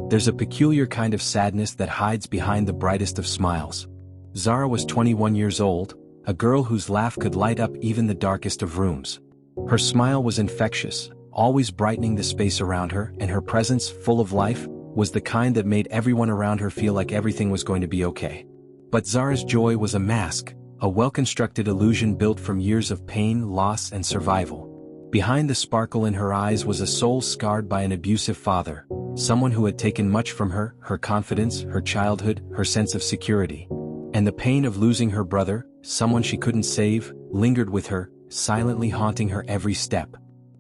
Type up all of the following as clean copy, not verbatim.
There's a peculiar kind of sadness that hides behind the brightest of smiles. Zahra was 21 years old, a girl whose laugh could light up even the darkest of rooms. Her smile was infectious, always brightening the space around her, and her presence, full of life, was the kind that made everyone around her feel like everything was going to be okay. But Zahra's joy was a mask, a well-constructed illusion built from years of pain, loss, and survival. Behind the sparkle in her eyes was a soul scarred by an abusive father, someone who had taken much from her, her confidence, her childhood, her sense of security. And the pain of losing her brother, someone she couldn't save, lingered with her, silently haunting her every step.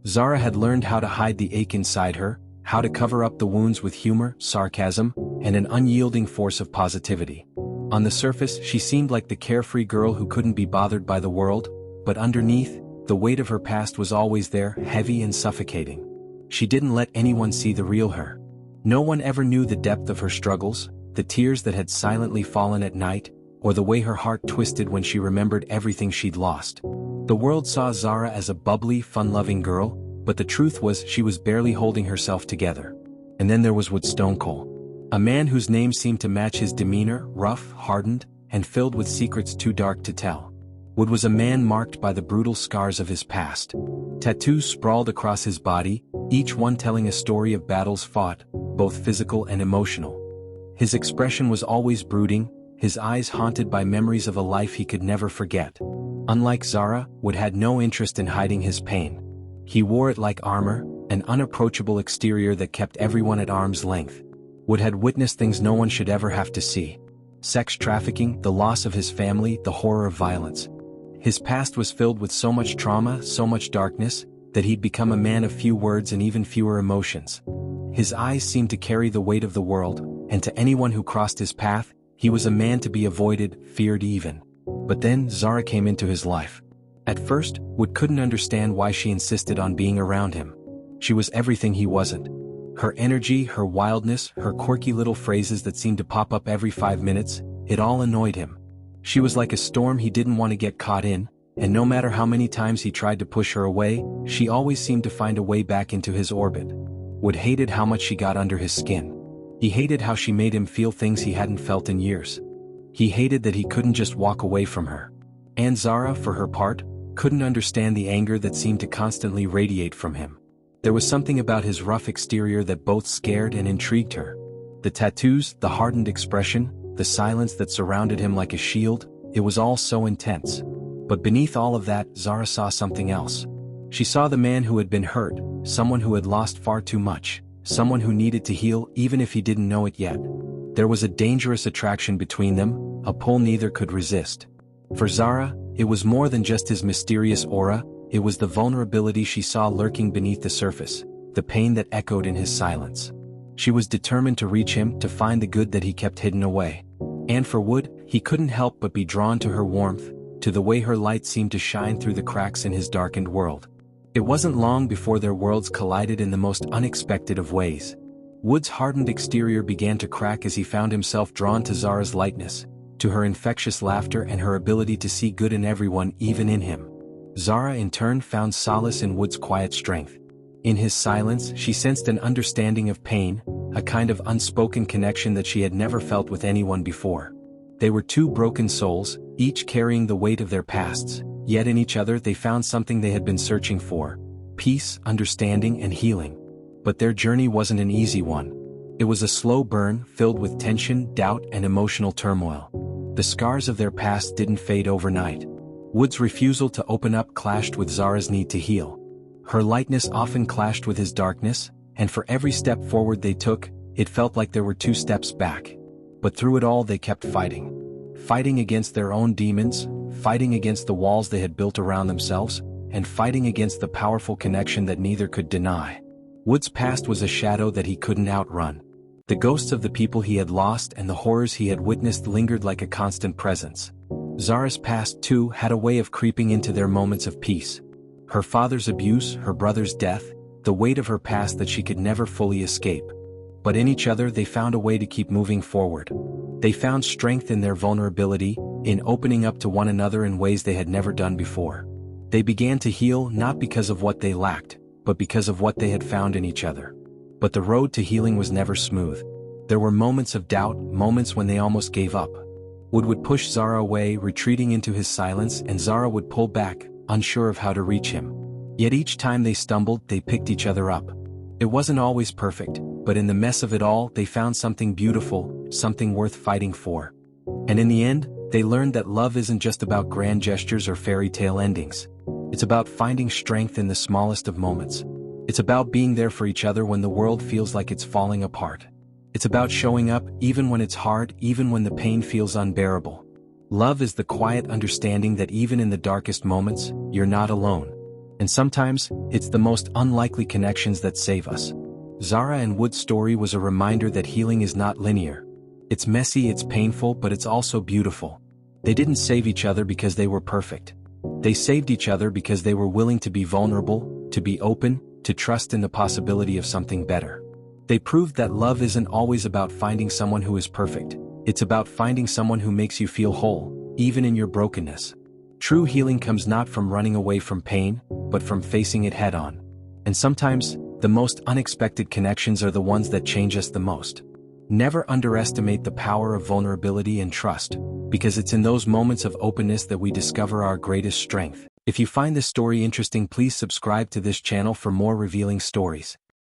Zahra had learned how to hide the ache inside her, how to cover up the wounds with humor, sarcasm, and an unyielding force of positivity. On the surface, she seemed like the carefree girl who couldn't be bothered by the world, but underneath, the weight of her past was always there, heavy and suffocating. She didn't let anyone see the real her. No one ever knew the depth of her struggles, the tears that had silently fallen at night, or the way her heart twisted when she remembered everything she'd lost. The world saw Zahra as a bubbly, fun-loving girl, but the truth was she was barely holding herself together. And then there was Wood Stonecoal, a man whose name seemed to match his demeanor, rough, hardened, and filled with secrets too dark to tell. Wood was a man marked by the brutal scars of his past. Tattoos sprawled across his body, each one telling a story of battles fought, both physical and emotional. His expression was always brooding, his eyes haunted by memories of a life he could never forget. Unlike Zahra, Wood had no interest in hiding his pain. He wore it like armor, an unapproachable exterior that kept everyone at arm's length. Wood had witnessed things no one should ever have to see. Sex trafficking, the loss of his family, the horror of violence. His past was filled with so much trauma, so much darkness, that he'd become a man of few words and even fewer emotions. His eyes seemed to carry the weight of the world, and to anyone who crossed his path, he was a man to be avoided, feared even. But then Zahra came into his life. At first, Wood couldn't understand why she insisted on being around him. She was everything he wasn't. Her energy, her wildness, her quirky little phrases that seemed to pop up every 5 minutes, it all annoyed him. She was like a storm he didn't want to get caught in, and no matter how many times he tried to push her away, she always seemed to find a way back into his orbit. Wood hated how much she got under his skin. He hated how she made him feel things he hadn't felt in years. He hated that he couldn't just walk away from her. And Zahra, for her part, couldn't understand the anger that seemed to constantly radiate from him. There was something about his rough exterior that both scared and intrigued her. The tattoos, the hardened expression, the silence that surrounded him like a shield, it was all so intense. But beneath all of that, Zahra saw something else. She saw the man who had been hurt, someone who had lost far too much, someone who needed to heal even if he didn't know it yet. There was a dangerous attraction between them, a pull neither could resist. For Zahra, it was more than just his mysterious aura, it was the vulnerability she saw lurking beneath the surface, the pain that echoed in his silence. She was determined to reach him, to find the good that he kept hidden away. And for Wood, he couldn't help but be drawn to her warmth, to the way her light seemed to shine through the cracks in his darkened world. It wasn't long before their worlds collided in the most unexpected of ways. Wood's hardened exterior began to crack as he found himself drawn to Zahra's lightness, to her infectious laughter and her ability to see good in everyone, even in him. Zahra in turn found solace in Wood's quiet strength. In his silence, she sensed an understanding of pain, a kind of unspoken connection that she had never felt with anyone before. They were two broken souls, each carrying the weight of their pasts, yet in each other they found something they had been searching for: peace, understanding, and healing. But their journey wasn't an easy one. It was a slow burn, filled with tension, doubt, and emotional turmoil. The scars of their past didn't fade overnight. Wood's refusal to open up clashed with Zahra's need to heal. Her lightness often clashed with his darkness, and for every step forward they took, it felt like there were 2 steps back. But through it all they kept fighting. Fighting against their own demons, fighting against the walls they had built around themselves, and fighting against the powerful connection that neither could deny. Wood's past was a shadow that he couldn't outrun. The ghosts of the people he had lost and the horrors he had witnessed lingered like a constant presence. Zahra's past, too, had a way of creeping into their moments of peace. Her father's abuse, her brother's death, the weight of her past that she could never fully escape. But in each other they found a way to keep moving forward. They found strength in their vulnerability, in opening up to one another in ways they had never done before. They began to heal not because of what they lacked, but because of what they had found in each other. But the road to healing was never smooth. There were moments of doubt, moments when they almost gave up. Wood would push Zahra away, retreating into his silence, and Zahra would pull back, unsure of how to reach him. Yet each time they stumbled, they picked each other up. It wasn't always perfect, but in the mess of it all, they found something beautiful, something worth fighting for. And in the end, they learned that love isn't just about grand gestures or fairy tale endings. It's about finding strength in the smallest of moments. It's about being there for each other when the world feels like it's falling apart. It's about showing up even when it's hard, even when the pain feels unbearable. Love is the quiet understanding that even in the darkest moments, you're not alone. And sometimes, it's the most unlikely connections that save us. Zahra and Wood's story was a reminder that healing is not linear. It's messy, it's painful, but it's also beautiful. They didn't save each other because they were perfect. They saved each other because they were willing to be vulnerable, to be open, to trust in the possibility of something better. They proved that love isn't always about finding someone who is perfect. It's about finding someone who makes you feel whole, even in your brokenness. True healing comes not from running away from pain, but from facing it head-on. And sometimes, the most unexpected connections are the ones that change us the most. Never underestimate the power of vulnerability and trust, because it's in those moments of openness that we discover our greatest strength. If you find this story interesting, please subscribe to this channel for more revealing stories.